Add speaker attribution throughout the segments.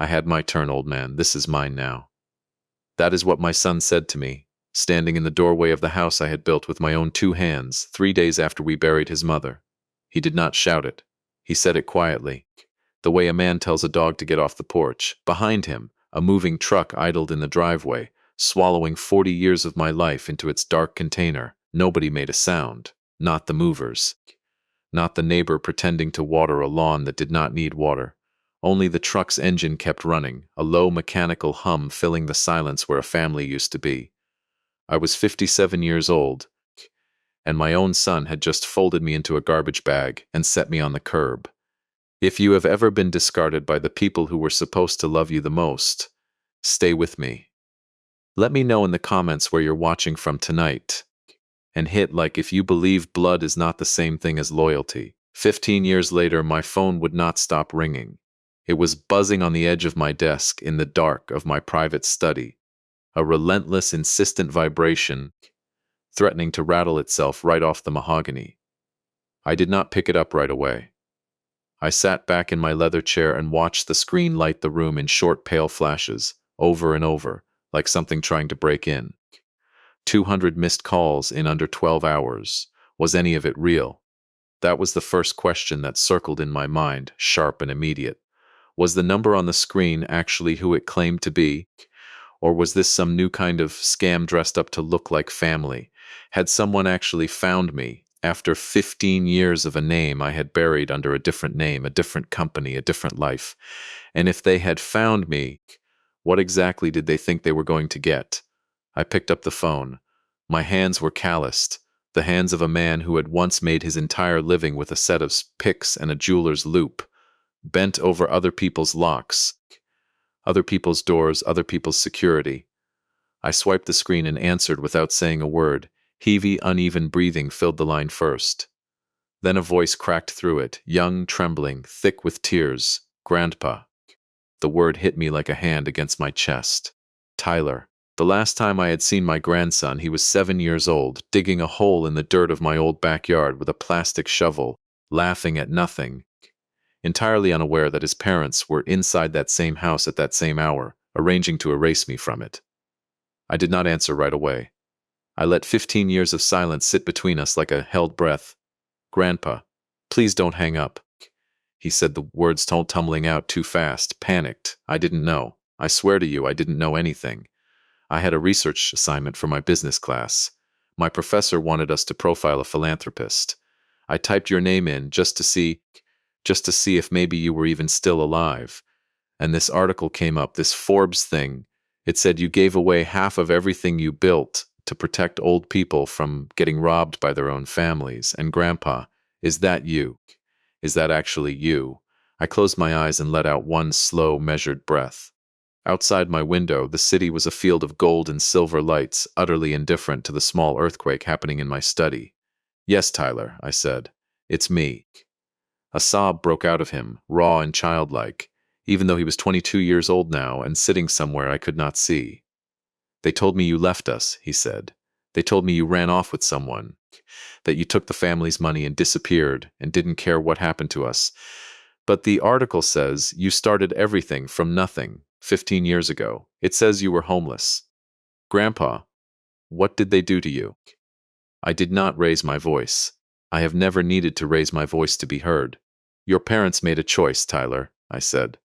Speaker 1: I had my turn, old man. This is mine now. That is what my son said to me, standing in the doorway of the house I had built with my own 2 hands 3 days after we buried his mother. He did not shout it. He said it quietly, the way a man tells a dog to get off the porch. Behind him, a moving truck idled in the driveway, swallowing 40 years of my life into its dark container. Nobody made a sound. Not the movers. Not the neighbor pretending to water a lawn that did not need water. Only the truck's engine kept running, a low mechanical hum filling the silence where a family used to be. I was 57 years old, and my own son had just folded me into a garbage bag and set me on the curb. If you have ever been discarded by the people who were supposed to love you the most, stay with me. Let me know in the comments where you're watching from tonight, and hit like if you believe blood is not the same thing as loyalty. 15 years later, my phone would not stop ringing. It was buzzing on the edge of my desk in the dark of my private study, a relentless, insistent vibration, threatening to rattle itself right off the mahogany. I did not pick it up right away. I sat back in my leather chair and watched the screen light the room in short, pale flashes, over and over, like something trying to break in. 200 missed calls in under 12 hours. Was any of it real? That was the first question that circled in my mind, sharp and immediate. Was the number on the screen actually who it claimed to be? Or was this some new kind of scam dressed up to look like family? Had someone actually found me after 15 years of a name I had buried under a different name, a different company, a different life? And if they had found me, what exactly did they think they were going to get? I picked up the phone. My hands were calloused, the hands of a man who had once made his entire living with a set of picks and a jeweler's loop, bent over other people's locks, other people's doors, other people's security. I swiped the screen and answered without saying a word. Heavy, uneven breathing filled the line first. Then a voice cracked through it, young, trembling, thick with tears. Grandpa. The word hit me like a hand against my chest. Tyler. The last time I had seen my grandson, he was 7 years old, digging a hole in the dirt of my old backyard with a plastic shovel, laughing at nothing, entirely unaware that his parents were inside that same house at that same hour, arranging to erase me from it. I did not answer right away. I let 15 years of silence sit between us like a held breath. Grandpa, please don't hang up. He said, the words tumbling out too fast, panicked. I didn't know. I swear to you, I didn't know anything. I had a research assignment for my business class. My professor wanted us to profile a philanthropist. I typed your name in just to see if maybe you were even still alive. And this article came up, this Forbes thing. It said you gave away half of everything you built to protect old people from getting robbed by their own families. And Grandpa, is that you? Is that actually you? I closed my eyes and let out one slow, measured breath. Outside my window, the city was a field of gold and silver lights, utterly indifferent to the small earthquake happening in my study. Yes, Tyler, I said. It's me. A sob broke out of him, raw and childlike, even though he was 22 years old now and sitting somewhere I could not see. They told me you left us, he said. They told me you ran off with someone, that you took the family's money and disappeared and didn't care what happened to us. But the article says you started everything from nothing 15 years ago. It says you were homeless. Grandpa, what did they do to you? I did not raise my voice. I have never needed to raise my voice to be heard. Your parents made a choice, Tyler, I said.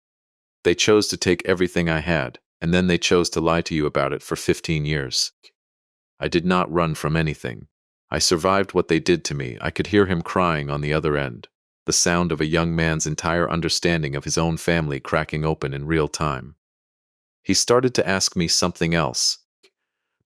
Speaker 1: They chose to take everything I had, and then they chose to lie to you about it for 15 years. I did not run from anything. I survived what they did to me. I could hear him crying on the other end, the sound of a young man's entire understanding of his own family cracking open in real time. He started to ask me something else,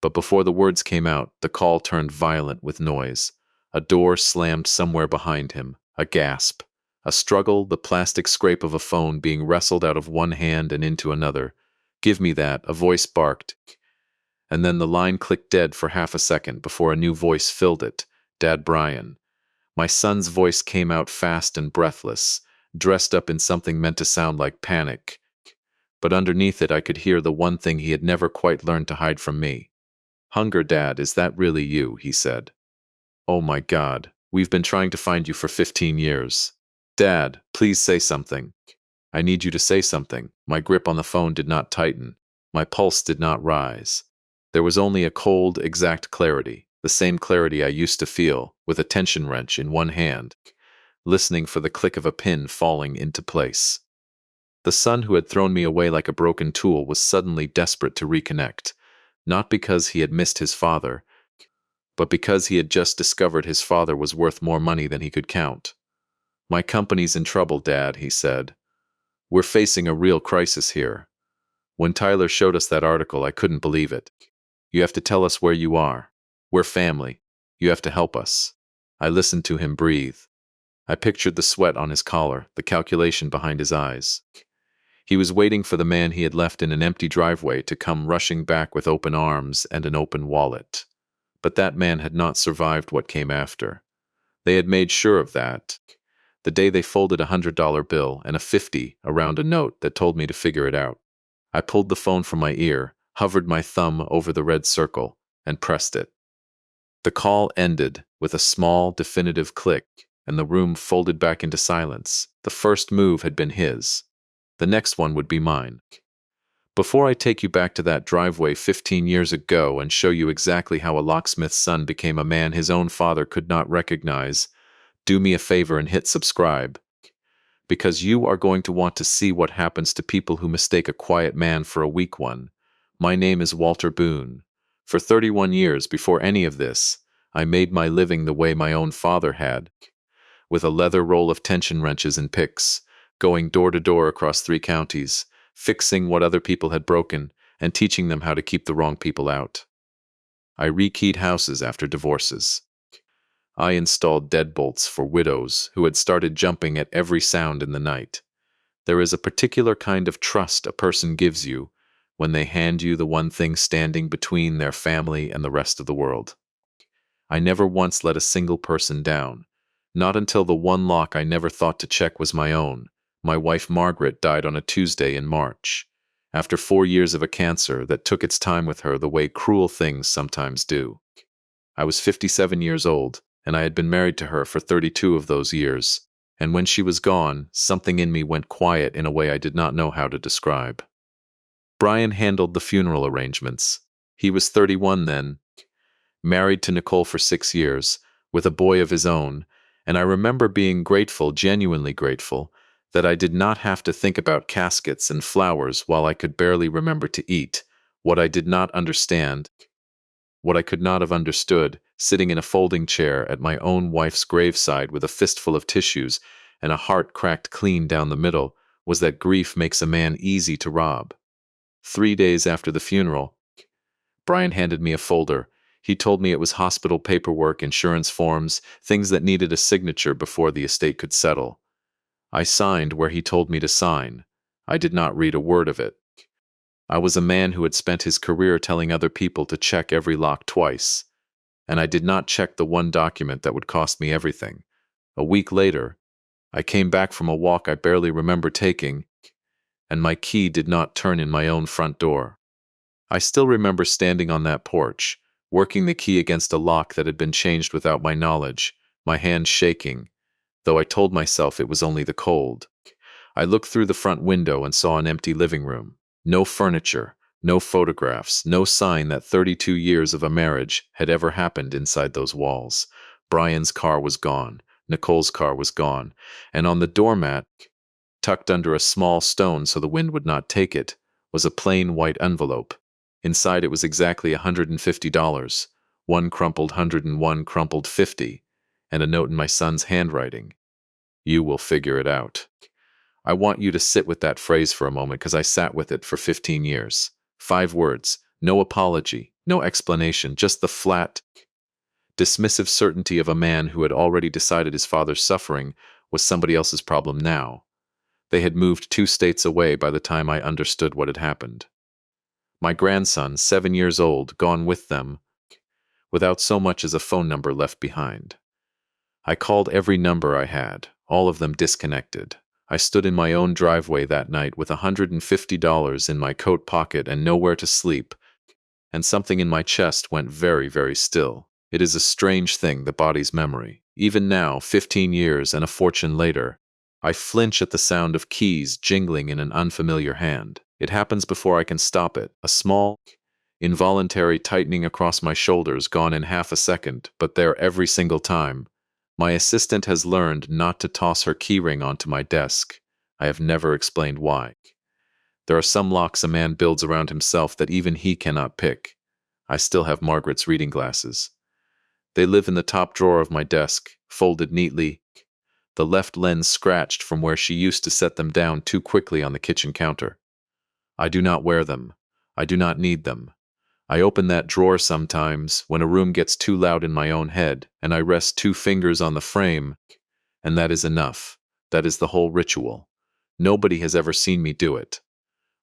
Speaker 1: but before the words came out, the call turned violent with noise. A door slammed somewhere behind him, a gasp, a struggle, the plastic scrape of a phone being wrestled out of one hand and into another. Give me that, a voice barked, and then the line clicked dead for half a second before a new voice filled it, Dad Brian. My son's voice came out fast and breathless, dressed up in something meant to sound like panic. But underneath it I could hear the one thing he had never quite learned to hide from me. Hunger, Dad, is that really you? He said. Oh my God, we've been trying to find you for 15 years. Dad, please say something. I need you to say something. My grip on the phone did not tighten. My pulse did not rise. There was only a cold, exact clarity, the same clarity I used to feel, with a tension wrench in one hand, listening for the click of a pin falling into place. The son who had thrown me away like a broken tool was suddenly desperate to reconnect, not because he had missed his father, but because he had just discovered his father was worth more money than he could count. "My company's in trouble, Dad," he said. "We're facing a real crisis here. When Tyler showed us that article, I couldn't believe it. You have to tell us where you are. We're family. You have to help us." I listened to him breathe. I pictured the sweat on his collar, the calculation behind his eyes. He was waiting for the man he had left in an empty driveway to come rushing back with open arms and an open wallet. But that man had not survived what came after. They had made sure of that. The day they folded $100 bill and a 50 around a note that told me to figure it out. I pulled the phone from my ear, hovered my thumb over the red circle, and pressed it. The call ended with a small, definitive click, and the room folded back into silence. The first move had been his. The next one would be mine. Before I take you back to that driveway 15 years ago and show you exactly how a locksmith's son became a man his own father could not recognize, do me a favor and hit subscribe, because you are going to want to see what happens to people who mistake a quiet man for a weak one. My name is Walter Boone. For 31 years before any of this, I made my living the way my own father had, with a leather roll of tension wrenches and picks, going door to door across 3 counties, fixing what other people had broken, and teaching them how to keep the wrong people out. I rekeyed houses after divorces. I installed deadbolts for widows who had started jumping at every sound in the night. There is a particular kind of trust a person gives you when they hand you the one thing standing between their family and the rest of the world. I never once let a single person down, not until the one lock I never thought to check was my own. My wife Margaret died on a Tuesday in March, after 4 years of a cancer that took its time with her the way cruel things sometimes do. I was 57 years old, and I had been married to her for 32 of those years, and when she was gone, something in me went quiet in a way I did not know how to describe. Brian handled the funeral arrangements. He was 31 then, married to Nicole for 6 years, with a boy of his own, and I remember being grateful, genuinely grateful, that I did not have to think about caskets and flowers while I could barely remember to eat. What I did not understand, what I could not have understood, sitting in a folding chair at my own wife's graveside with a fistful of tissues and a heart cracked clean down the middle, was that grief makes a man easy to rob. 3 days after the funeral, Brian handed me a folder. He told me it was hospital paperwork, insurance forms, things that needed a signature before the estate could settle. I signed where he told me to sign. I did not read a word of it. I was a man who had spent his career telling other people to check every lock twice, and I did not check the one document that would cost me everything. A week later, I came back from a walk I barely remember taking, and my key did not turn in my own front door. I still remember standing on that porch, working the key against a lock that had been changed without my knowledge, my hand shaking, though I told myself it was only the cold. I looked through the front window and saw an empty living room. No furniture, no photographs, no sign that 32 years of a marriage had ever happened inside those walls. Brian's car was gone, Nicole's car was gone, and on the doormat, tucked under a small stone so the wind would not take it, was a plain white envelope. Inside it was exactly $150, one crumpled 100 and one crumpled 50, and a note in my son's handwriting. "You will figure it out." I want you to sit with that phrase for a moment because I sat with it for 15 years. 5 words, no apology, no explanation, just the flat, dismissive certainty of a man who had already decided his father's suffering was somebody else's problem now. They had moved 2 states away by the time I understood what had happened. My grandson, 7 years old, gone with them, without so much as a phone number left behind. I called every number I had, all of them disconnected. I stood in my own driveway that night with $150 in my coat pocket and nowhere to sleep, and something in my chest went very, very still. It is a strange thing, the body's memory. Even now, 15 years and a fortune later, I flinch at the sound of keys jingling in an unfamiliar hand. It happens before I can stop it. A small, involuntary tightening across my shoulders, gone in half a second, but there every single time. My assistant has learned not to toss her keyring onto my desk. I have never explained why. There are some locks a man builds around himself that even he cannot pick. I still have Margaret's reading glasses. They live in the top drawer of my desk, folded neatly, the left lens scratched from where she used to set them down too quickly on the kitchen counter. I do not wear them. I do not need them. I open that drawer sometimes when a room gets too loud in my own head, and I rest 2 fingers on the frame, and that is enough. That is the whole ritual. Nobody has ever seen me do it.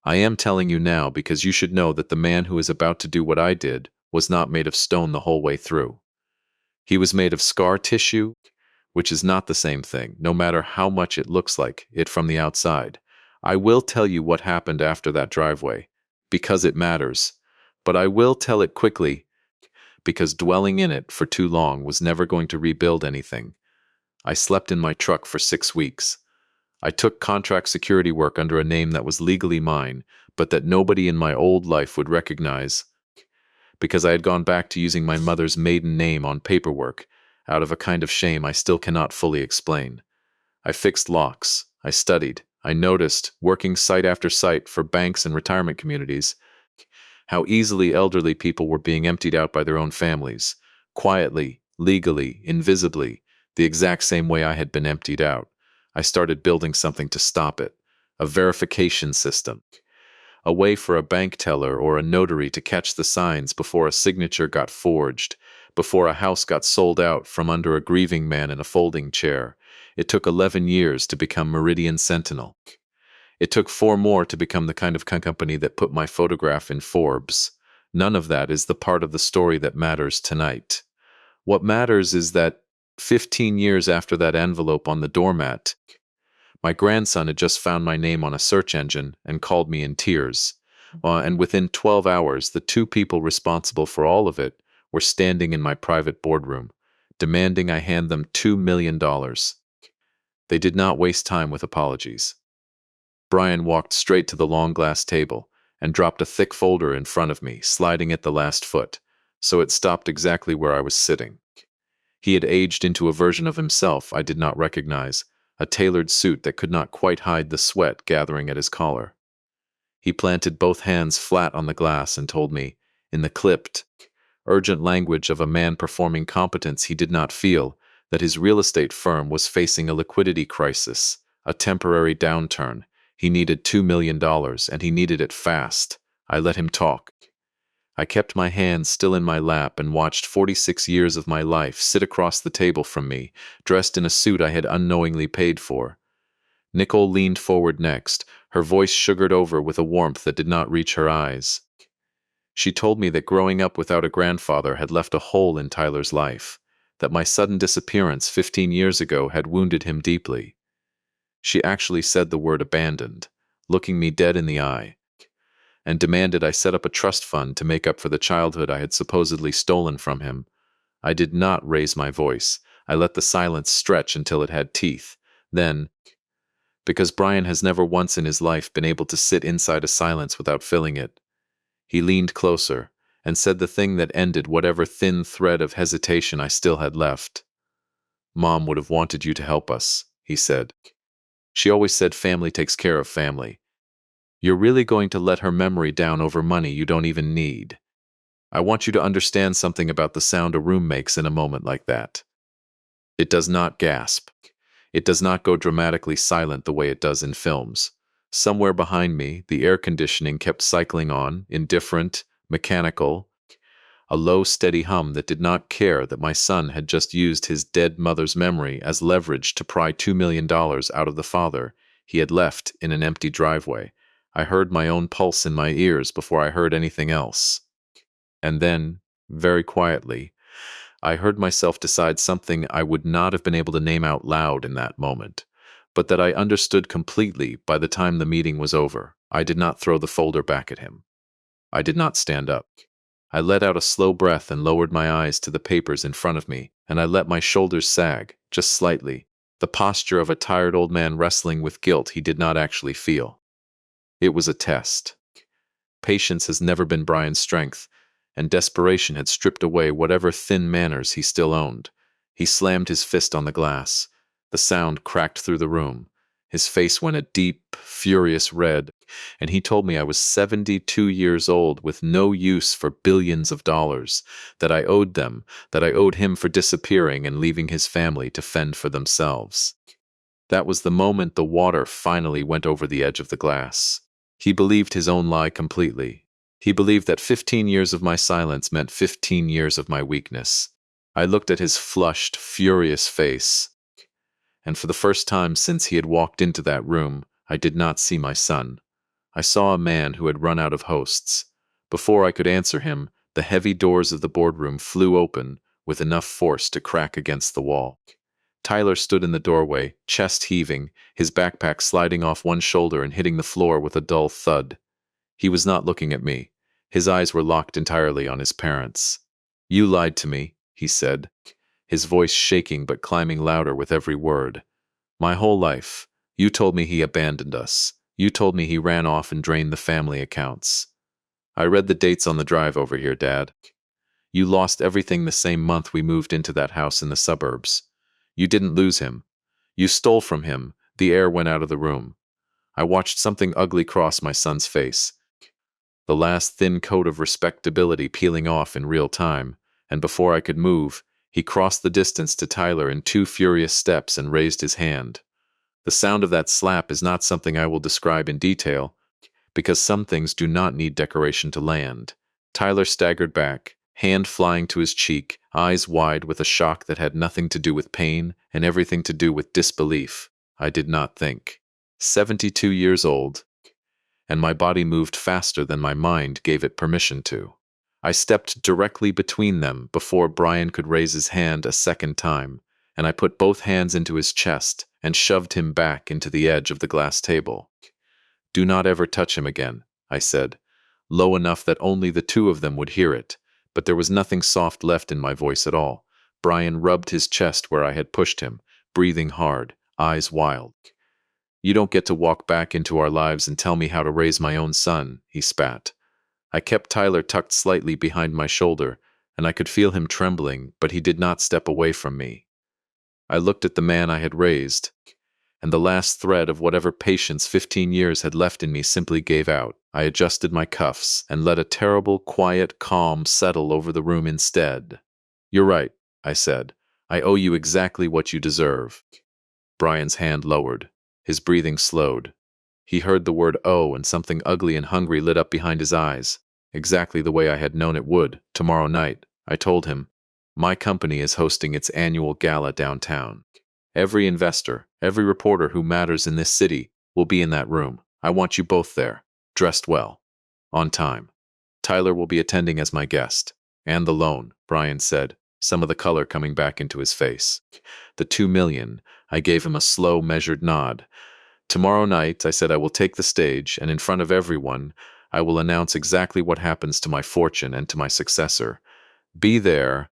Speaker 1: I am telling you now because you should know that the man who is about to do what I did was not made of stone the whole way through. He was made of scar tissue, which is not the same thing, no matter how much it looks like it from the outside. I will tell you what happened after that driveway, because it matters, but I will tell it quickly, because dwelling in it for too long was never going to rebuild anything. I slept in my truck for 6 weeks. I took contract security work under a name that was legally mine, but that nobody in my old life would recognize, because I had gone back to using my mother's maiden name on paperwork, out of a kind of shame I still cannot fully explain. I fixed locks. I studied. I noticed, working site after site for banks and retirement communities, how easily elderly people were being emptied out by their own families, quietly, legally, invisibly, the exact same way I had been emptied out. I started building something to stop it, a verification system, a way for a bank teller or a notary to catch the signs before a signature got forged, before a house got sold out from under a grieving man in a folding chair. It took 11 years to become Meridian Sentinel. It took 4 more to become the kind of company that put my photograph in Forbes. None of that is the part of the story that matters tonight. What matters is that 15 years after that envelope on the doormat, my grandson had just found my name on a search engine and called me in tears. And within 12 hours, the 2 people responsible for all of it were standing in my private boardroom, demanding I hand them $2 million. They did not waste time with apologies. Brian walked straight to the long glass table and dropped a thick folder in front of me, sliding it the last foot, so it stopped exactly where I was sitting. He had aged into a version of himself I did not recognize, a tailored suit that could not quite hide the sweat gathering at his collar. He planted both hands flat on the glass and told me, in the clipped, urgent language of a man performing competence he did not feel, that his real estate firm was facing a liquidity crisis, a temporary downturn. He needed $2 million, and he needed it fast. I let him talk. I kept my hands still in my lap and watched 46 years of my life sit across the table from me, dressed in a suit I had unknowingly paid for. Nicole leaned forward next, her voice sugared over with a warmth that did not reach her eyes. She told me that growing up without a grandfather had left a hole in Tyler's life, that my sudden disappearance 15 years ago had wounded him deeply. She actually said the word abandoned, looking me dead in the eye, and demanded I set up a trust fund to make up for the childhood I had supposedly stolen from him. I did not raise my voice. I let the silence stretch until it had teeth. Then, because Brian has never once in his life been able to sit inside a silence without filling it, he leaned closer and said the thing that ended whatever thin thread of hesitation I still had left. "Mom would have wanted you to help us," he said. "She always said family takes care of family. You're really going to let her memory down over money you don't even need. I want you to understand something about the sound a room makes in a moment like that. It does not gasp. It does not go dramatically silent the way it does in films. Somewhere behind me, the air conditioning kept cycling on, indifferent, mechanical, a low, steady hum that did not care that my son had just used his dead mother's memory as leverage to pry $2 million out of the father he had left in an empty driveway. I heard my own pulse in my ears before I heard anything else. And then, very quietly, I heard myself decide something I would not have been able to name out loud in that moment, but that I understood completely by the time the meeting was over. I did not throw the folder back at him. I did not stand up. I let out a slow breath and lowered my eyes to the papers in front of me, and I let my shoulders sag, just slightly. the posture of a tired old man wrestling with guilt he did not actually feel. It was a test. Patience has never been Brian's strength, and desperation had stripped away whatever thin manners he still owned. He slammed his fist on the glass. The sound cracked through the room. His face went a deep, furious red, and he told me I was 72 years old with no use for billions of dollars, that I owed them, that I owed him for disappearing and leaving his family to fend for themselves. That was the moment the water finally went over the edge of the glass. He believed his own lie completely. He believed that 15 years of my silence meant 15 years of my weakness. I looked at his flushed, furious face, and for the first time since he had walked into that room, I did not see my son. I saw a man who had run out of hosts. Before I could answer him, the heavy doors of the boardroom flew open with enough force to crack against the wall. Tyler stood in the doorway, chest heaving, his backpack sliding off one shoulder and hitting the floor with a dull thud. He was not looking at me. His eyes were locked entirely on his parents. "You lied to me," he said, his voice shaking but climbing louder with every word. "My whole life. You told me he abandoned us. You told me he ran off and drained the family accounts. I read the dates on the drive over here, Dad. You lost everything the same month we moved into that house in the suburbs. You didn't lose him. You stole from him." The air went out of the room. I watched something ugly cross my son's face, the last thin coat of respectability peeling off in real time, and before I could move, he crossed the distance to Tyler in 2 furious steps and raised his hand. The sound of that slap is not something I will describe in detail, because some things do not need decoration to land. Tyler staggered back, hand flying to his cheek, eyes wide with a shock that had nothing to do with pain and everything to do with disbelief. I did not think. 72 years old, and my body moved faster than my mind gave it permission to. I stepped directly between them before Brian could raise his hand a second time, and I put both hands into his chest and shoved him back into the edge of the glass table. "Do not ever touch him again," I said, low enough that only the two of them would hear it, but there was nothing soft left in my voice at all. Brian rubbed his chest where I had pushed him, breathing hard, eyes wild. "You don't get to walk back into our lives and tell me how to raise my own son," he spat. I kept Tyler tucked slightly behind my shoulder, and I could feel him trembling, but he did not step away from me. I looked at the man I had raised, and the last thread of whatever patience 15 years had left in me simply gave out. I adjusted my cuffs and let a terrible, quiet calm settle over the room instead. "You're right," I said. "I owe you exactly what you deserve." Brian's hand lowered. His breathing slowed. He heard the word "oh," and something ugly and hungry lit up behind his eyes, exactly the way I had known it would. "Tomorrow night," I told him, "my company is hosting its annual gala downtown. Every investor, every reporter who matters in this city will be in that room. I want you both there, dressed well, on time. Tyler will be attending as my guest. And the loan," Brian said, some of the color coming back into his face. "The $2 million, I gave him a slow, measured nod. "Tomorrow night," I said, "I will take the stage, and in front of everyone, I will announce exactly what happens to my fortune and to my successor. Be there,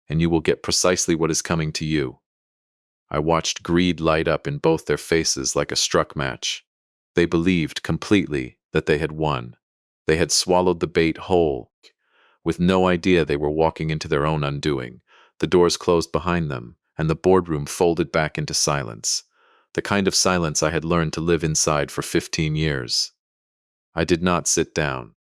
Speaker 1: and you will get precisely what is coming to you." I watched greed light up in both their faces like a struck match. They believed completely that they had won. They had swallowed the bait whole, with no idea they were walking into their own undoing. The doors closed behind them, and the boardroom folded back into silence. The kind of silence I had learned to live inside for 15 years. I did not sit down.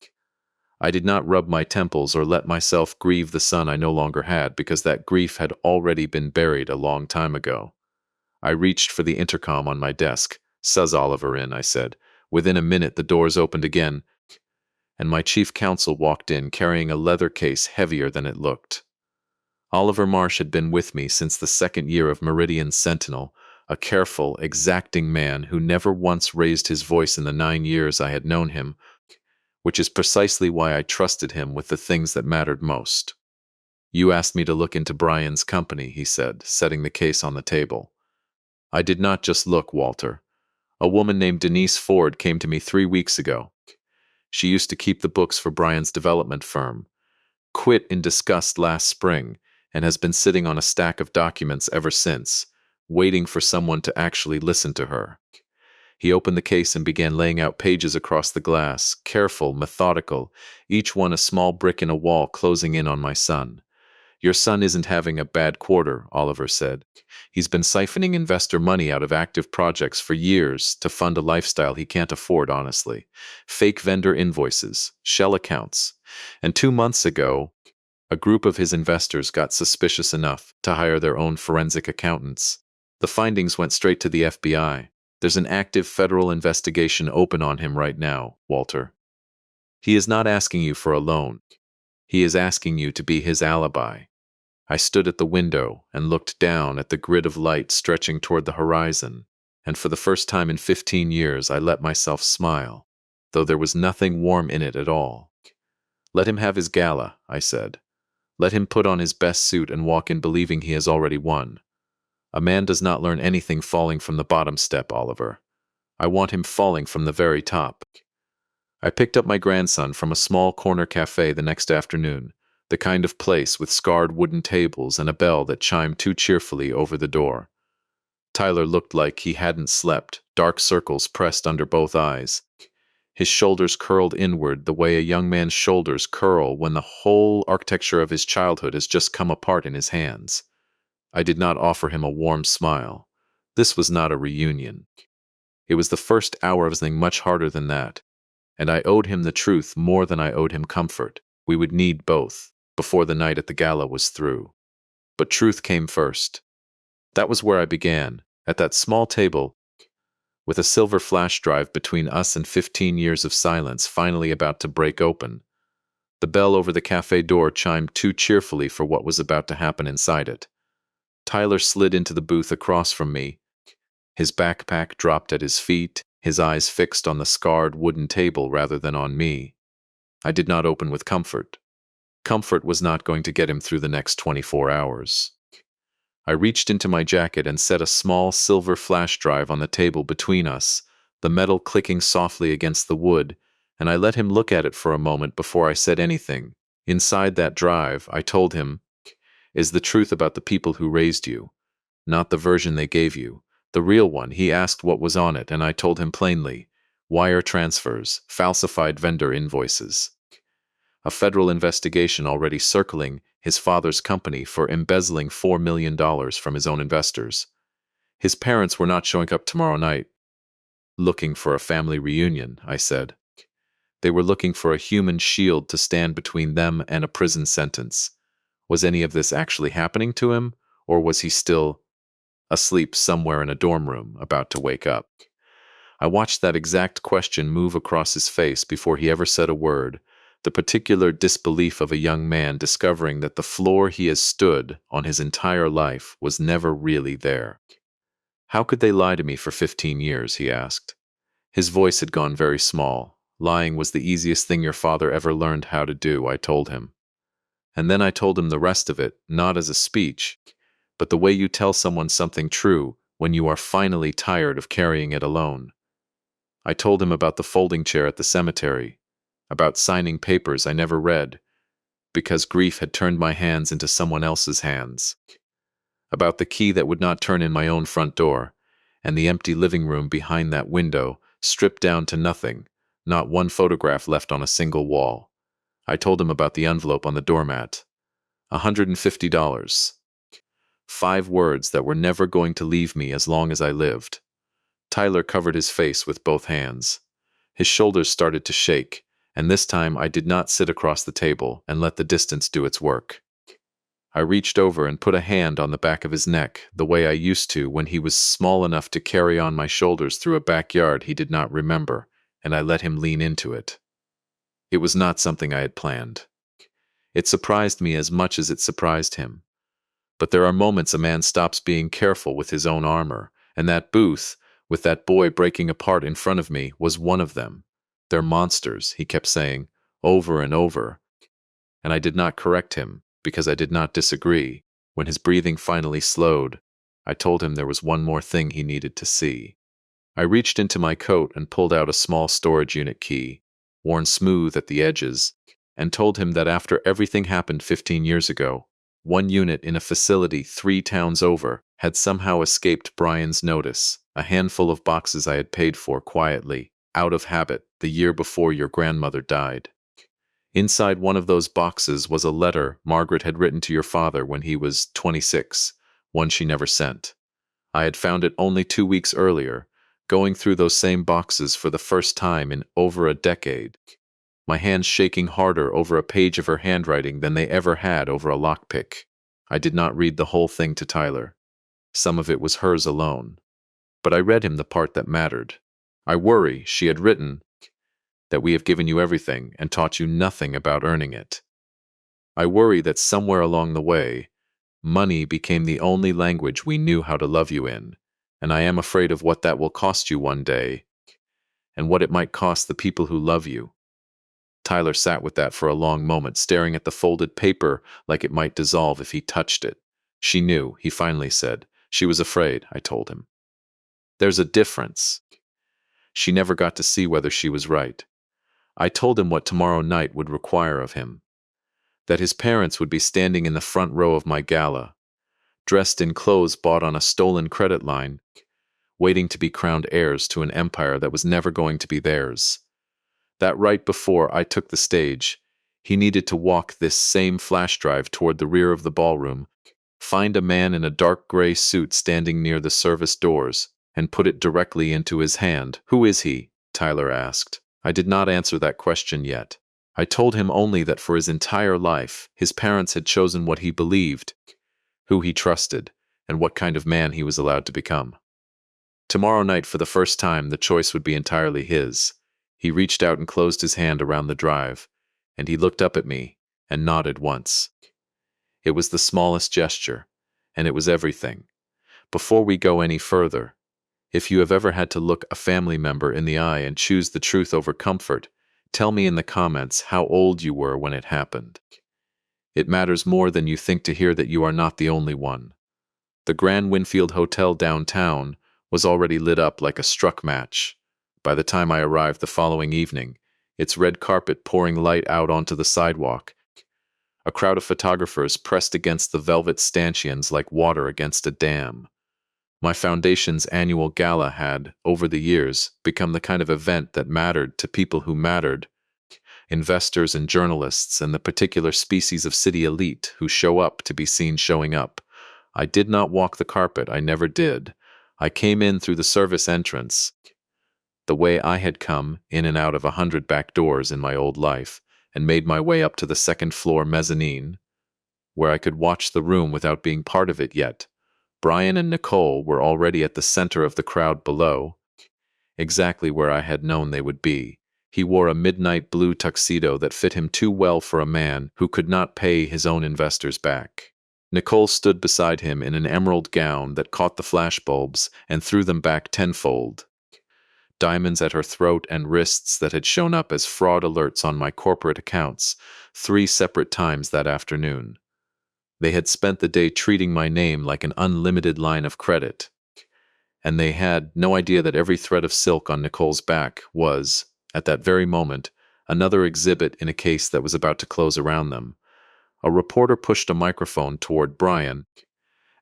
Speaker 1: I did not rub my temples or let myself grieve the son I no longer had, because that grief had already been buried a long time ago. I reached for the intercom on my desk. "Suz Oliver in," I said. Within a minute, the doors opened again, and my chief counsel walked in carrying a leather case heavier than it looked. Oliver Marsh had been with me since the second year of Meridian Sentinel, a careful, exacting man who never once raised his voice in the 9 years I had known him, which is precisely why I trusted him with the things that mattered most. "You asked me to look into Brian's company," he said, setting the case on the table. "I did not just look, Walter. A woman named Denise Ford came to me 3 weeks ago. She used to keep the books for Brian's development firm, quit in disgust last spring, and has been sitting on a stack of documents ever since. waiting for someone to actually listen to her. He opened the case and began laying out pages across the glass, careful, methodical, each one a small brick in a wall closing in on my son. Your son isn't having a bad quarter, Oliver said. He's been siphoning investor money out of active projects for years to fund a lifestyle he can't afford, honestly. Fake vendor invoices, shell accounts. And 2 months ago, a group of his investors got suspicious enough to hire their own forensic accountants. The findings went straight to the FBI. There's an active federal investigation open on him right now, Walter. He is not asking you for a loan. He is asking you to be his alibi. I stood at the window and looked down at the grid of light stretching toward the horizon, and for the first time in 15 years I let myself smile, though there was nothing warm in it at all. Let him have his gala, I said. Let him put on his best suit and walk in believing he has already won. A man does not learn anything falling from the bottom step, Oliver. I want him falling from the very top. I picked up my grandson from a small corner cafe the next afternoon, the kind of place with scarred wooden tables and a bell that chimed too cheerfully over the door. Tyler looked like he hadn't slept, dark circles pressed under both eyes. His shoulders curled inward the way a young man's shoulders curl when the whole architecture of his childhood has just come apart in his hands. I did not offer him a warm smile. This was not a reunion. It was the first hour of something much harder than that, and I owed him the truth more than I owed him comfort. We would need both before the night at the gala was through. But truth came first. That was where I began, at that small table, with a silver flash drive between us and 15 years of silence finally about to break open. The bell over the cafe door chimed too cheerfully for what was about to happen inside it. Tyler slid into the booth across from me. His backpack dropped at his feet, his eyes fixed on the scarred wooden table rather than on me. I did not open with comfort. Comfort was not going to get him through the next 24 hours. I reached into my jacket and set a small silver flash drive on the table between us, the metal clicking softly against the wood, and I let him look at it for a moment before I said anything. Inside that drive, I told him, is the truth about the people who raised you, not the version they gave you, the real one. He asked what was on it, and I told him plainly, wire transfers, falsified vendor invoices. A federal investigation already circling his father's company for embezzling $4 million from his own investors. His parents were not showing up tomorrow night, looking for a family reunion, I said. They were looking for a human shield to stand between them and a prison sentence. Was any of this actually happening to him, or was he still asleep somewhere in a dorm room, about to wake up? I watched that exact question move across his face before he ever said a word, the particular disbelief of a young man discovering that the floor he has stood on his entire life was never really there. How could they lie to me for 15 years, he asked. His voice had gone very small. Lying was the easiest thing your father ever learned how to do, I told him. And then I told him the rest of it, not as a speech, but the way you tell someone something true when you are finally tired of carrying it alone. I told him about the folding chair at the cemetery, about signing papers I never read, because grief had turned my hands into someone else's hands, about the key that would not turn in my own front door, and the empty living room behind that window, stripped down to nothing, not one photograph left on a single wall. I told him about the envelope on the doormat. $150. 5 words that were never going to leave me as long as I lived. Tyler covered his face with both hands. His shoulders started to shake, and this time I did not sit across the table and let the distance do its work. I reached over and put a hand on the back of his neck, the way I used to when he was small enough to carry on my shoulders through a backyard he did not remember, and I let him lean into it. It was not something I had planned. It surprised me as much as it surprised him. But there are moments a man stops being careful with his own armor, and that booth, with that boy breaking apart in front of me, was one of them. They're monsters, he kept saying, over and over. And I did not correct him, because I did not disagree. When his breathing finally slowed, I told him there was one more thing he needed to see. I reached into my coat and pulled out a small storage unit key, worn smooth at the edges, and told him that after everything happened 15 years ago, one unit in a facility 3 towns over had somehow escaped Brian's notice, a handful of boxes I had paid for quietly, out of habit, the year before your grandmother died. Inside one of those boxes was a letter Margaret had written to your father when he was 26, one she never sent. I had found it only 2 weeks earlier, going through those same boxes for the first time in over a decade, my hands shaking harder over a page of her handwriting than they ever had over a lockpick. I did not read the whole thing to Tyler. Some of it was hers alone. But I read him the part that mattered. I worry, she had written, that we have given you everything and taught you nothing about earning it. I worry that somewhere along the way, money became the only language we knew how to love you in, and I am afraid of what that will cost you one day, and what it might cost the people who love you. Tyler sat with that for a long moment, staring at the folded paper like it might dissolve if he touched it. She knew, he finally said. She was afraid, I told him. There's a difference. She never got to see whether she was right. I told him what tomorrow night would require of him. That his parents would be standing in the front row of my gala, dressed in clothes bought on a stolen credit line, waiting to be crowned heirs to an empire that was never going to be theirs. That right before I took the stage, he needed to walk this same flash drive toward the rear of the ballroom, find a man in a dark gray suit standing near the service doors, and put it directly into his hand. Who is he? Tyler asked. I did not answer that question yet. I told him only that for his entire life, his parents had chosen what he believed, who he trusted, and what kind of man he was allowed to become. Tomorrow night, for the first time, the choice would be entirely his. He reached out and closed his hand around the drive, and he looked up at me and nodded once. It was the smallest gesture, and it was everything. Before we go any further, if you have ever had to look a family member in the eye and choose the truth over comfort, tell me in the comments how old you were when it happened. It matters more than you think to hear that you are not the only one. The Grand Winfield Hotel downtown was already lit up like a struck match. By the time I arrived the following evening, its red carpet pouring light out onto the sidewalk, a crowd of photographers pressed against the velvet stanchions like water against a dam. My foundation's annual gala had, over the years, become the kind of event that mattered to people who mattered, investors and journalists and the particular species of city elite who show up to be seen showing up. I did not walk the carpet, I never did. I came in through the service entrance, the way I had come in and out of 100 back doors in my old life, and made my way up to the second-floor mezzanine, where I could watch the room without being part of it yet. Brian and Nicole were already at the center of the crowd below, exactly where I had known they would be. He wore a midnight blue tuxedo that fit him too well for a man who could not pay his own investors back. Nicole stood beside him in an emerald gown that caught the flashbulbs and threw them back tenfold. Diamonds at her throat and wrists that had shown up as fraud alerts on my corporate accounts 3 separate times that afternoon. They had spent the day treating my name like an unlimited line of credit, and they had no idea that every thread of silk on Nicole's back was, at that very moment, another exhibit in a case that was about to close around them. A reporter pushed a microphone toward Brian,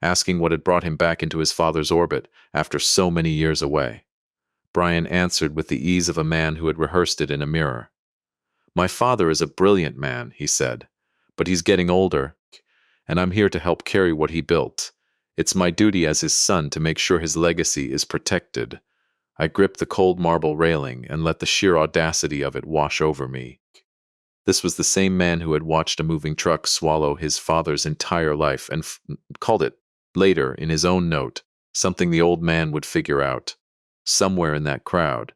Speaker 1: asking what had brought him back into his father's orbit after so many years away. Brian answered with the ease of a man who had rehearsed it in a mirror. My father is a brilliant man, he said, but he's getting older, and I'm here to help carry what he built. It's my duty as his son to make sure his legacy is protected. I gripped the cold marble railing and let the sheer audacity of it wash over me. This was the same man who had watched a moving truck swallow his father's entire life and called it, later, in his own note, something the old man would figure out. Somewhere in that crowd.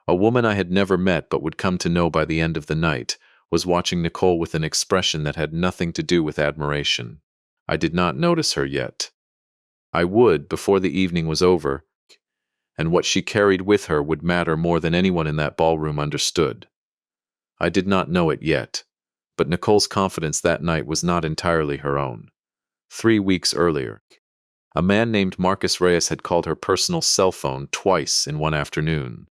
Speaker 1: A woman I had never met but would come to know by the end of the night was watching Nicole with an expression that had nothing to do with admiration. I did not notice her yet. I would before the evening was over, and what she carried with her would matter more than anyone in that ballroom understood. I did not know it yet, but Nicole's confidence that night was not entirely her own. 3 weeks earlier, a man named Marcus Reyes had called her personal cell phone twice in one afternoon.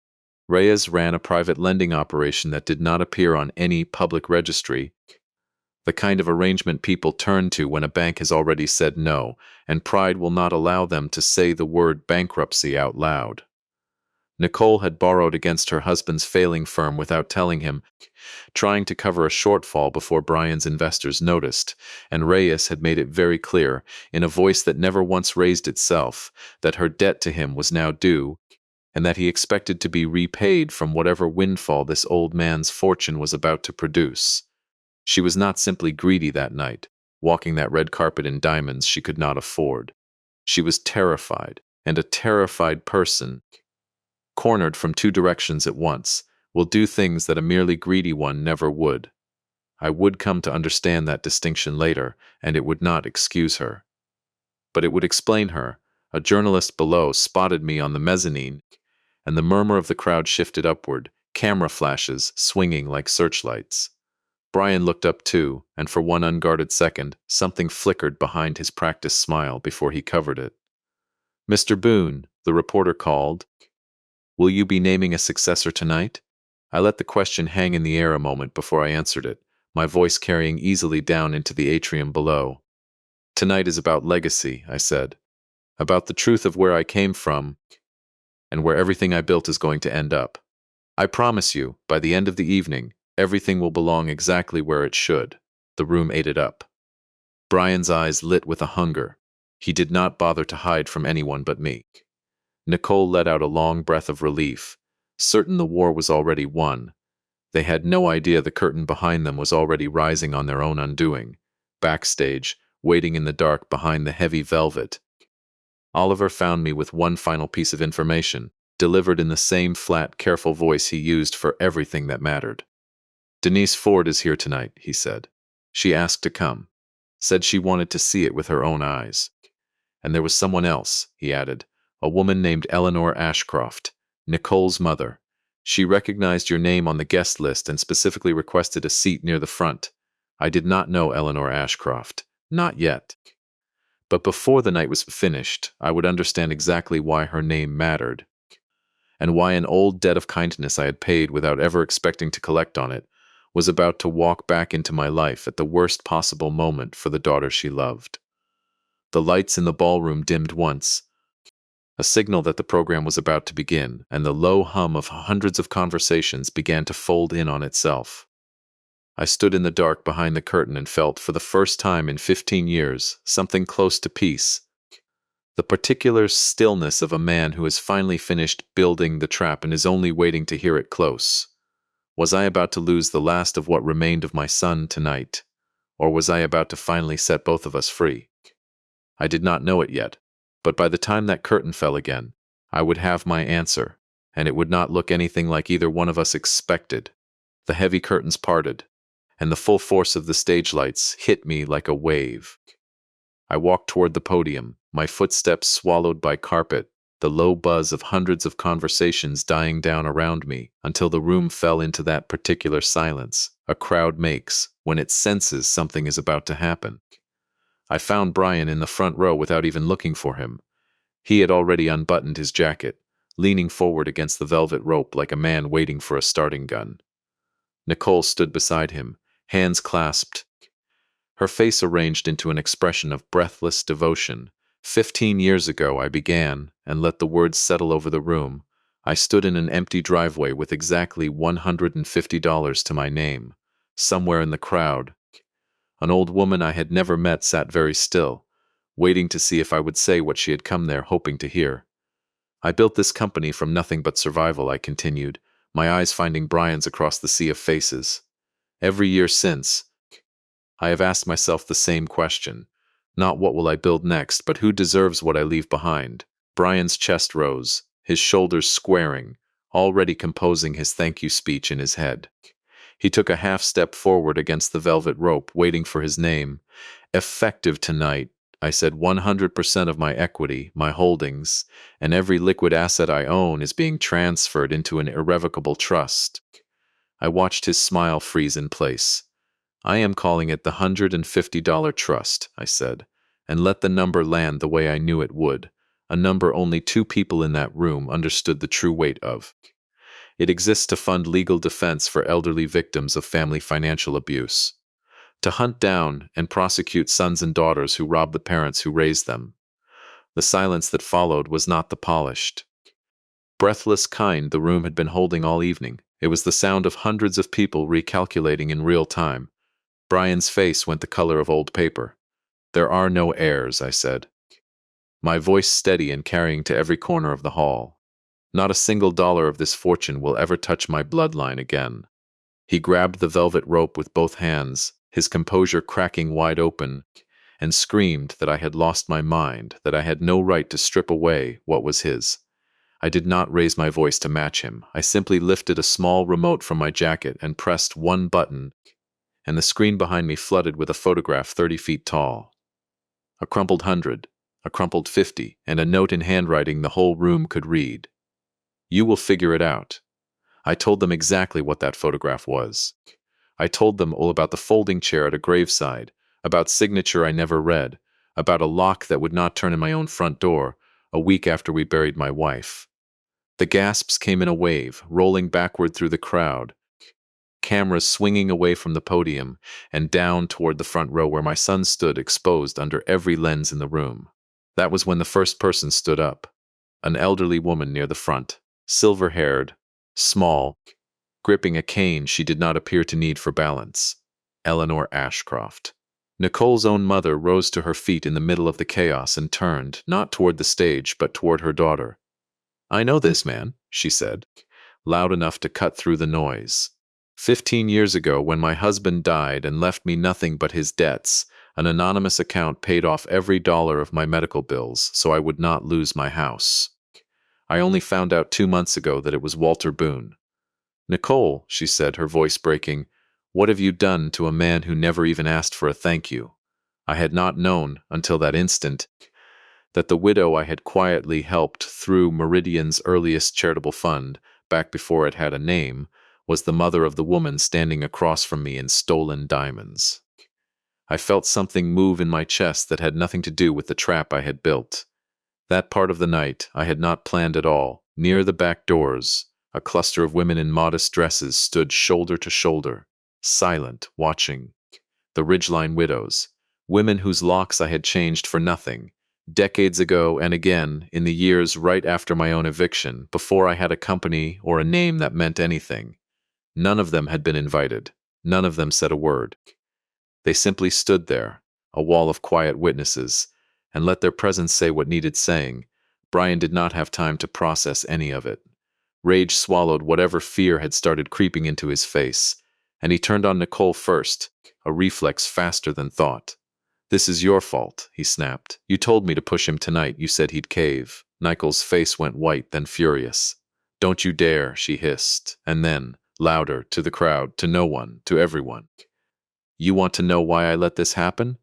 Speaker 1: Reyes ran a private lending operation that did not appear on any public registry, The kind of arrangement people turn to when a bank has already said no, and pride will not allow them to say the word bankruptcy out loud. Nicole had borrowed against her husband's failing firm without telling him, trying to cover a shortfall before Brian's investors noticed, and Reyes had made it very clear, in a voice that never once raised itself, that her debt to him was now due, and that he expected to be repaid from whatever windfall this old man's fortune was about to produce. She was not simply greedy that night, walking that red carpet in diamonds she could not afford. She was terrified, and a terrified person, cornered from two directions at once, will do things that a merely greedy one never would. I would come to understand that distinction later, and it would not excuse her. But it would explain her. A journalist below spotted me on the mezzanine, and the murmur of the crowd shifted upward, camera flashes swinging like searchlights. Brian looked up too, and for one unguarded second, something flickered behind his practiced smile before he covered it. "Mr. Boone," the reporter called, "will you be naming a successor tonight?" I let the question hang in the air a moment before I answered it, my voice carrying easily down into the atrium below. "Tonight is about legacy," I said. "About the truth of where I came from, and where everything I built is going to end up. I promise you, by the end of the evening, everything will belong exactly where it should." The room ate it up. Brian's eyes lit with a hunger. He did not bother to hide from anyone but me. Nicole let out a long breath of relief. Certain the war was already won. They had no idea the curtain behind them was already rising on their own undoing. Backstage, waiting in the dark behind the heavy velvet, Oliver found me with one final piece of information, delivered in the same flat, careful voice he used for everything that mattered. "Denise Ford is here tonight," he said. "She asked to come. Said she wanted to see it with her own eyes. And there was someone else," he added, "a woman named Eleanor Ashcroft, Nicole's mother. She recognized your name on the guest list and specifically requested a seat near the front. I did not know Eleanor Ashcroft. Not yet. But before the night was finished, I would understand exactly why her name mattered, and why an old debt of kindness I had paid without ever expecting to collect on it was about to walk back into my life at the worst possible moment for the daughter she loved." The lights in the ballroom dimmed once, a signal that the program was about to begin, and the low hum of hundreds of conversations began to fold in on itself. I stood in the dark behind the curtain and felt, for the first time in 15 years, something close to peace. The particular stillness of a man who has finally finished building the trap and is only waiting to hear it close. Was I about to lose the last of what remained of my son tonight? Or was I about to finally set both of us free? I did not know it yet, but by the time that curtain fell again, I would have my answer, and it would not look anything like either one of us expected. The heavy curtains parted, and the full force of the stage lights hit me like a wave. I walked toward the podium, my footsteps swallowed by carpet, the low buzz of hundreds of conversations dying down around me until the room fell into that particular silence a crowd makes when it senses something is about to happen. I found Brian in the front row without even looking for him. He had already unbuttoned his jacket, leaning forward against the velvet rope like a man waiting for a starting gun. Nicole stood beside him, hands clasped, her face arranged into an expression of breathless devotion. 15 years ago I began, and let the words settle over the room. I stood in an empty driveway with exactly $150 to my name. Somewhere in the crowd, an old woman I had never met sat very still, waiting to see if I would say what she had come there hoping to hear. "I built this company from nothing but survival," I continued, my eyes finding Brian's across the sea of faces. "Every year since, I have asked myself the same question. Not what will I build next, but who deserves what I leave behind." Brian's chest rose, his shoulders squaring, already composing his thank you speech in his head. He took a half step forward against the velvet rope, waiting for his name. "Effective tonight," I said. 100% of my equity, my holdings, and every liquid asset I own is being transferred into an irrevocable trust. I watched his smile freeze in place. "I am calling it the $150 trust," I said, and let the number land the way I knew it would, a number only two people in that room understood the true weight of. It exists to fund legal defense for elderly victims of family financial abuse. to hunt down and prosecute sons and daughters who robbed the parents who raised them. The silence that followed was not the polished, breathless kind the room had been holding all evening. It was the sound of hundreds of people recalculating in real time. Brian's face went the color of old paper. "There are no heirs," I said, my voice steady and carrying to every corner of the hall. "Not a single dollar of this fortune will ever touch my bloodline again." He grabbed the velvet rope with both hands, his composure cracking wide open, and screamed that I had lost my mind, that I had no right to strip away what was his. I did not raise my voice to match him. I simply lifted a small remote from my jacket and pressed one button, and the screen behind me flooded with a photograph 30 feet tall. A crumpled 100, a crumpled 50, and a note in handwriting the whole room could read. "You will figure it out." I told them exactly what that photograph was. I told them all about the folding chair at a graveside, about signature I never read, about a lock that would not turn in my own front door, a week after we buried my wife. The gasps came in a wave, rolling backward through the crowd, cameras swinging away from the podium and down toward the front row where my son stood exposed under every lens in the room. That was when the first person stood up, an elderly woman near the front, silver-haired, small, gripping a cane she did not appear to need for balance. Eleanor Ashcroft. Nicole's own mother rose to her feet in the middle of the chaos and turned, not toward the stage, but toward her daughter. "I know this man," she said, loud enough to cut through the noise. 15 years ago, when my husband died and left me nothing but his debts, an anonymous account paid off every dollar of my medical bills so I would not lose my house. I only found out 2 months ago that it was Walter Boone. "Nicole," she said, her voice breaking, "what have you done to a man who never even asked for a thank you?" I had not known, until that instant, that the widow I had quietly helped through Meridian's earliest charitable fund, back before it had a name, was the mother of the woman standing across from me in stolen diamonds. I felt something move in my chest that had nothing to do with the trap I had built. That part of the night I had not planned at all. Near the back doors, a cluster of women in modest dresses stood shoulder to shoulder, silent, watching. The Ridgeline widows, women whose locks I had changed for nothing, decades ago and again in the years right after my own eviction, before I had a company or a name that meant anything. None of them had been invited. None of them said a word. They simply stood there, a wall of quiet witnesses, and let their presence say what needed saying. Brian did not have time to process any of it. Rage swallowed whatever fear had started creeping into his face, and he turned on Nicole first, a reflex faster than thought. "This is your fault," he snapped. "You told me to push him tonight. You said he'd cave." Nicole's face went white, then furious. "Don't you dare," she hissed, and then, louder, to the crowd, to no one, to everyone. "You want to know why I let this happen?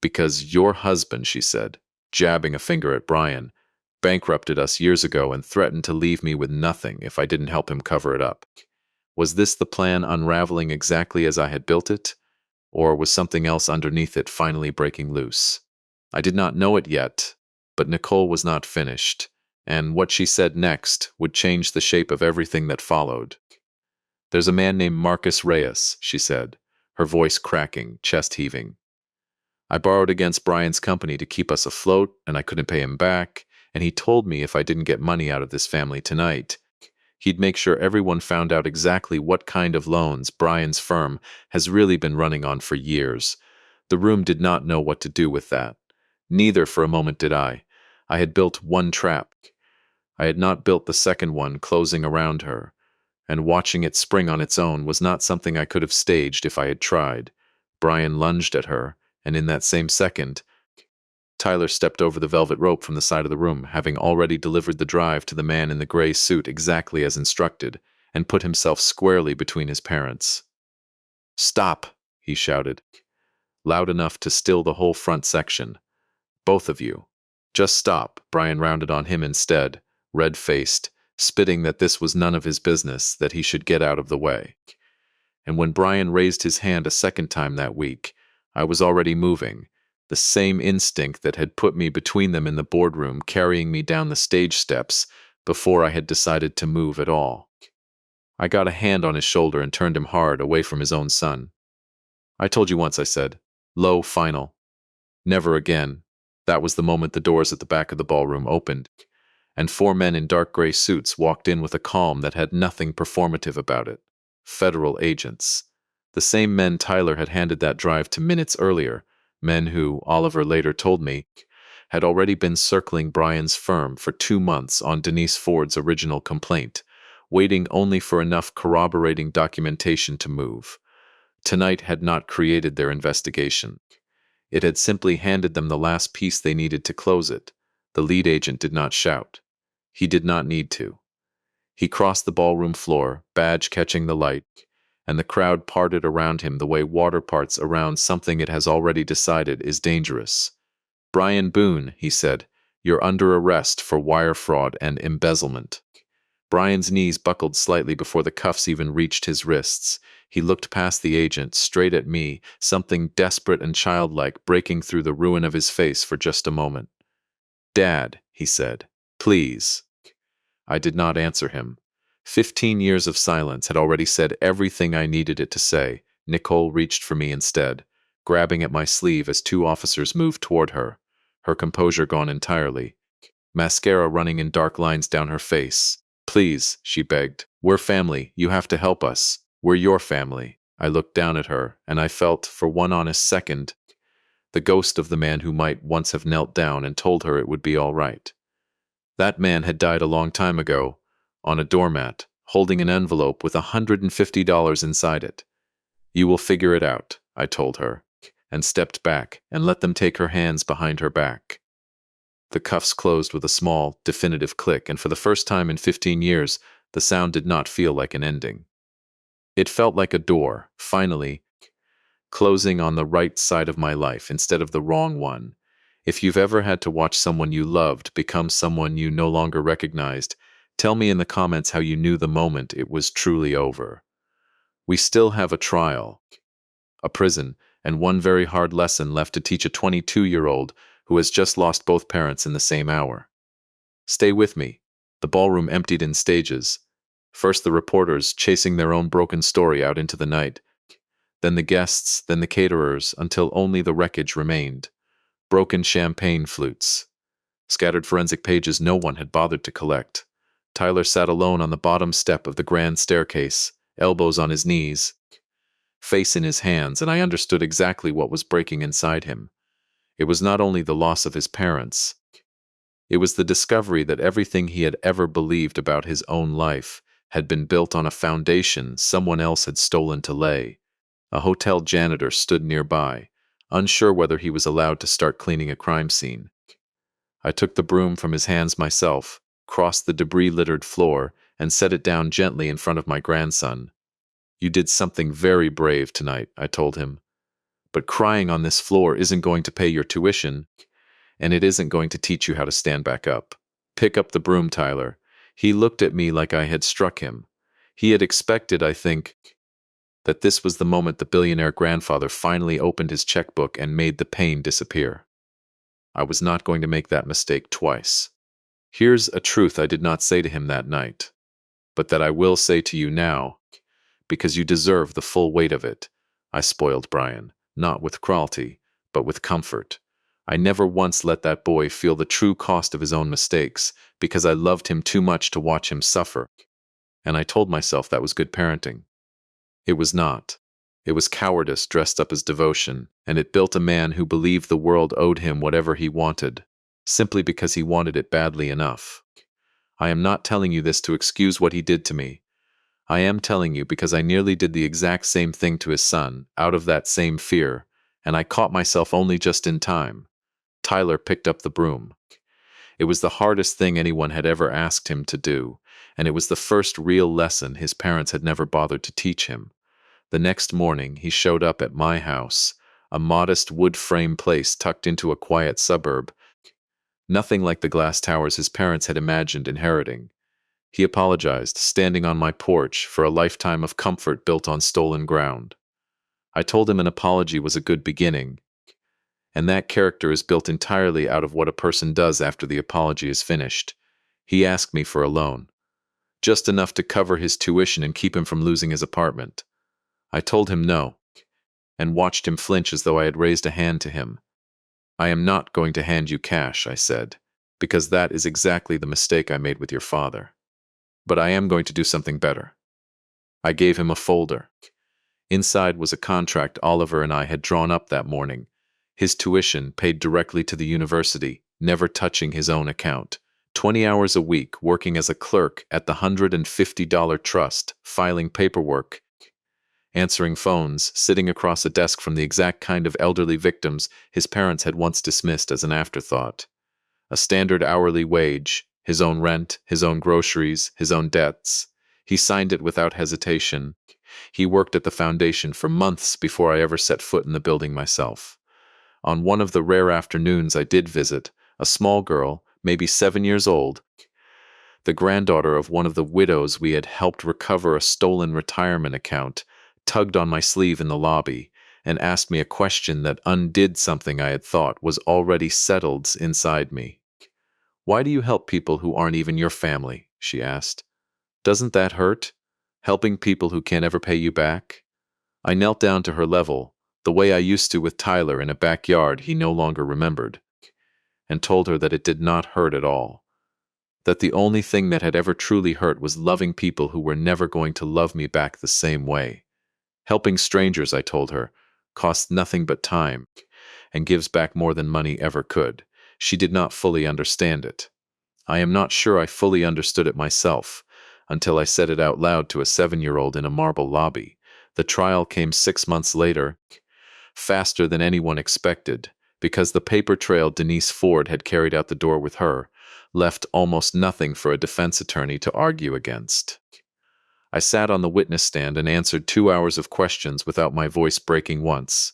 Speaker 1: Because your husband," she said, jabbing a finger at Brian, "bankrupted us years ago and threatened to leave me with nothing if I didn't help him cover it up. Was this the plan unraveling exactly as I had built it? Or was something else underneath it finally breaking loose?" I did not know it yet, but Nicole was not finished, and what she said next would change the shape of everything that followed. "There's a man named Marcus Reyes," she said, her voice cracking, chest heaving. "I borrowed against Brian's company to keep us afloat, and I couldn't pay him back, and he told me if I didn't get money out of this family tonight, he'd make sure everyone found out exactly what kind of loans Brian's firm has really been running on for years. The room did not know what to do with that. Neither for a moment did I. I had built one trap. I had not built the second one closing around her, and watching it spring on its own was not something I could have staged if I had tried. Brian lunged at her, and in that same second, Tyler stepped over the velvet rope from the side of the room, having already delivered the drive to the man in the gray suit exactly as instructed, and put himself squarely between his parents. "Stop," he shouted, loud enough to still the whole front section. "Both of you. Just stop." Brian rounded on him instead, red-faced, spitting that this was none of his business, that he should get out of the way. And when Brian raised his hand a second time that week, I was already moving, the same instinct that had put me between them in the boardroom, carrying me down the stage steps before I had decided to move at all. I got a hand on his shoulder and turned him hard away from his own son. I told you once, I said. Low, final. Never again. That was the moment the doors at the back of the ballroom opened, and four men in dark gray suits walked in with a calm that had nothing performative about it. Federal agents. The same men Tyler had handed that drive to minutes earlier, men who, Oliver later told me, had already been circling Brian's firm for 2 months on Denise Ford's original complaint, waiting only for enough corroborating documentation to move. Tonight had not created their investigation. It had simply handed them the last piece they needed to close it. The lead agent did not shout. He did not need to. He crossed the ballroom floor, badge catching the light, and the crowd parted around him the way water parts around something it has already decided is dangerous. Brian Boone, he said, you're under arrest for wire fraud and embezzlement. Brian's knees buckled slightly before the cuffs even reached his wrists. He looked past the agent, straight at me, something desperate and childlike breaking through the ruin of his face for just a moment. Dad, he said, please. I did not answer him. 15 years of silence had already said everything I needed it to say. Nicole reached for me instead, grabbing at my sleeve as two officers moved toward her, her composure gone entirely, mascara running in dark lines down her face. Please, she begged. We're family. You have to help us. We're your family. I looked down at her, and I felt, for one honest second, the ghost of the man who might once have knelt down and told her it would be all right. That man had died a long time ago, on a doormat, holding an envelope with $150 inside it. You will figure it out, I told her, and stepped back and let them take her hands behind her back. The cuffs closed with a small, definitive click, and for the first time in 15 years, the sound did not feel like an ending. It felt like a door, finally, closing on the right side of my life instead of the wrong one. If you've ever had to watch someone you loved become someone you no longer recognized, tell me in the comments how you knew the moment it was truly over. We still have a trial, a prison, and one very hard lesson left to teach a 22-year-old who has just lost both parents in the same hour. Stay with me. The ballroom emptied in stages. First the reporters chasing their own broken story out into the night, then the guests, then the caterers, until only the wreckage remained. Broken champagne flutes, scattered forensic pages no one had bothered to collect. Tyler sat alone on the bottom step of the grand staircase, elbows on his knees, face in his hands, and I understood exactly what was breaking inside him. It was not only the loss of his parents. It was the discovery that everything he had ever believed about his own life had been built on a foundation someone else had stolen to lay. A hotel janitor stood nearby, unsure whether he was allowed to start cleaning a crime scene. I took the broom from his hands myself, crossed the debris-littered floor, and set it down gently in front of my grandson. You did something very brave tonight, I told him. But crying on this floor isn't going to pay your tuition, and it isn't going to teach you how to stand back up. Pick up the broom, Tyler. He looked at me like I had struck him. He had expected, I think, that this was the moment the billionaire grandfather finally opened his checkbook and made the pain disappear. I was not going to make that mistake twice. Here's a truth I did not say to him that night, but that I will say to you now, because you deserve the full weight of it. I spoiled Brian, not with cruelty, but with comfort. I never once let that boy feel the true cost of his own mistakes, because I loved him too much to watch him suffer, and I told myself that was good parenting. It was not. It was cowardice dressed up as devotion, and it built a man who believed the world owed him whatever he wanted, simply because he wanted it badly enough. I am not telling you this to excuse what he did to me. I am telling you because I nearly did the exact same thing to his son, out of that same fear, and I caught myself only just in time. Tyler picked up the broom. It was the hardest thing anyone had ever asked him to do, and it was the first real lesson his parents had never bothered to teach him. The next morning, he showed up at my house, a modest wood-frame place tucked into a quiet suburb, nothing like the glass towers his parents had imagined inheriting. He apologized, standing on my porch, for a lifetime of comfort built on stolen ground. I told him an apology was a good beginning, and that character is built entirely out of what a person does after the apology is finished. He asked me for a loan, just enough to cover his tuition and keep him from losing his apartment. I told him no, and watched him flinch as though I had raised a hand to him. "I am not going to hand you cash," I said, "because that is exactly the mistake I made with your father. But I am going to do something better." I gave him a folder. Inside was a contract Oliver and I had drawn up that morning. His tuition paid directly to the university, never touching his own account. 20 hours a week working as a clerk at the $150 trust, filing paperwork, answering phones, sitting across a desk from the exact kind of elderly victims his parents had once dismissed as an afterthought. A standard hourly wage, his own rent, his own groceries, his own debts. He signed it without hesitation. He worked at the foundation for months before I ever set foot in the building myself. On one of the rare afternoons I did visit, a small girl, maybe 7 years old, the granddaughter of one of the widows we had helped recover a stolen retirement account, tugged on my sleeve in the lobby and asked me a question that undid something I had thought was already settled inside me. "Why do you help people who aren't even your family?" she asked. "Doesn't that hurt? Helping people who can't ever pay you back?" I knelt down to her level, the way I used to with Tyler in a backyard he no longer remembered, and told her that it did not hurt at all. That the only thing that had ever truly hurt was loving people who were never going to love me back the same way. Helping strangers, I told her, costs nothing but time, and gives back more than money ever could. She did not fully understand it. I am not sure I fully understood it myself, until I said it out loud to a 7-year-old in a marble lobby. The trial came 6 months later, faster than anyone expected, because the paper trail Denise Ford had carried out the door with her left almost nothing for a defense attorney to argue against. I sat on the witness stand and answered 2 hours of questions without my voice breaking once,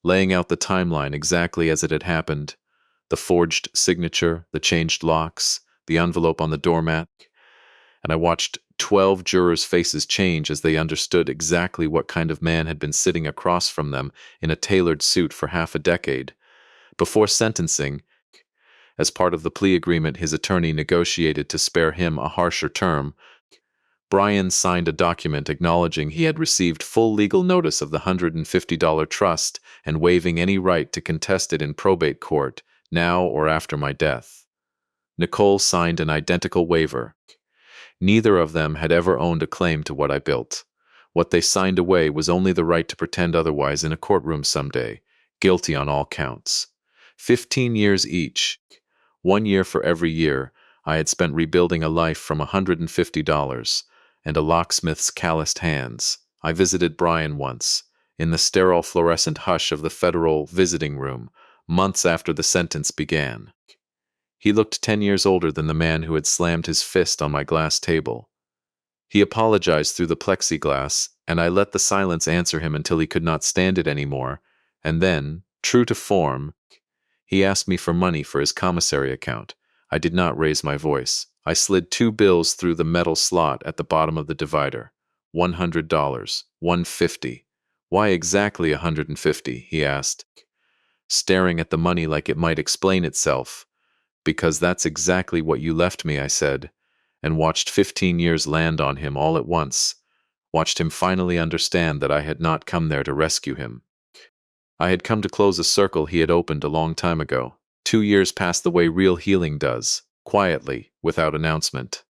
Speaker 1: laying out the timeline exactly as it had happened, the forged signature, the changed locks, the envelope on the doormat, and I watched 12 jurors' faces change as they understood exactly what kind of man had been sitting across from them in a tailored suit for half a decade. Before sentencing, as part of the plea agreement his attorney negotiated to spare him a harsher term, Brian signed a document acknowledging he had received full legal notice of the $150 trust and waiving any right to contest it in probate court, now or after my death. Nicole signed an identical waiver. Neither of them had ever owned a claim to what I built. What they signed away was only the right to pretend otherwise in a courtroom someday, guilty on all counts. 15 years each, 1 year for every year, I had spent rebuilding a life from $150 and a locksmith's calloused hands. I visited Brian once, in the sterile fluorescent hush of the federal visiting room, months after the sentence began. He looked 10 years older than the man who had slammed his fist on my glass table. He apologized through the plexiglass, and I let the silence answer him until he could not stand it anymore, and then, true to form, he asked me for money for his commissary account. I did not raise my voice. I slid 2 bills through the metal slot at the bottom of the divider. $100, $150. "Why exactly $150?" he asked, staring at the money like it might explain itself. "Because that's exactly what you left me," I said, and watched 15 years land on him all at once, watched him finally understand that I had not come there to rescue him. I had come to close a circle he had opened a long time ago. 2 years passed the way real healing does, quietly, without announcement.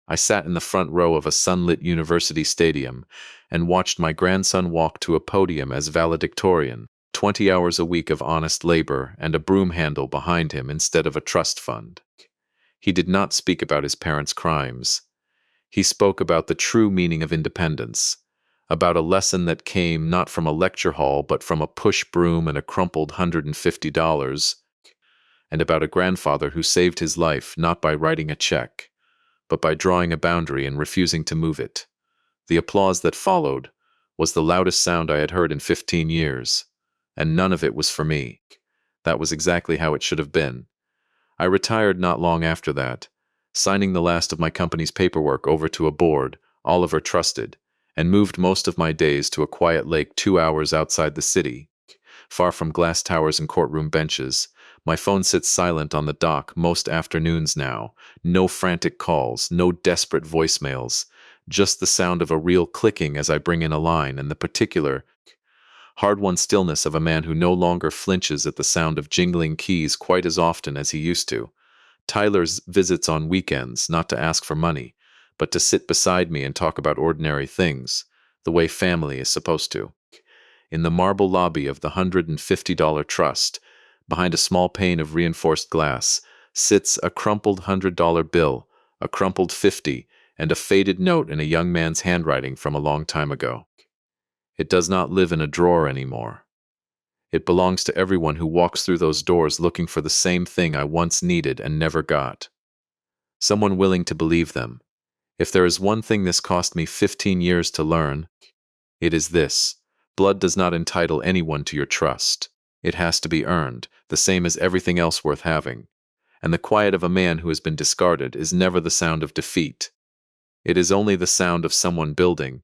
Speaker 1: I sat in the front row of a sunlit university stadium and watched my grandson walk to a podium as valedictorian, 20 hours a week of honest labor and a broom handle behind him instead of a trust fund. He did not speak about his parents' crimes. He spoke about the true meaning of independence, about a lesson that came not from a lecture hall but from a push broom and a crumpled $150, and about a grandfather who saved his life not by writing a check, but by drawing a boundary and refusing to move it. The applause that followed was the loudest sound I had heard in 15 years, and none of it was for me. That was exactly how it should have been. I retired not long after that, signing the last of my company's paperwork over to a board Oliver trusted, and moved most of my days to a quiet lake 2 hours outside the city, far from glass towers and courtroom benches. My phone sits silent on the dock most afternoons now. No frantic calls, no desperate voicemails, just the sound of a reel clicking as I bring in a line and the particular Hard-won stillness of a man who no longer flinches at the sound of jingling keys quite as often as he used to. Tyler's visits on weekends, not to ask for money, but to sit beside me and talk about ordinary things, the way family is supposed to. In the marble lobby of the $150 trust, behind a small pane of reinforced glass, sits a crumpled $100 bill, a crumpled 50, and a faded note in a young man's handwriting from a long time ago. It does not live in a drawer anymore. It belongs to everyone who walks through those doors looking for the same thing I once needed and never got. Someone willing to believe them. If there is one thing this cost me 15 years to learn, it is this. Blood does not entitle anyone to your trust. It has to be earned, the same as everything else worth having. And the quiet of a man who has been discarded is never the sound of defeat. It is only the sound of someone building,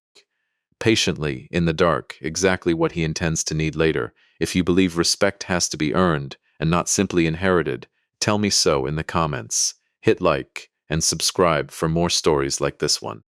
Speaker 1: patiently, in the dark, exactly what he intends to need later. If you believe respect has to be earned and not simply inherited, tell me so in the comments. Hit like and subscribe for more stories like this one.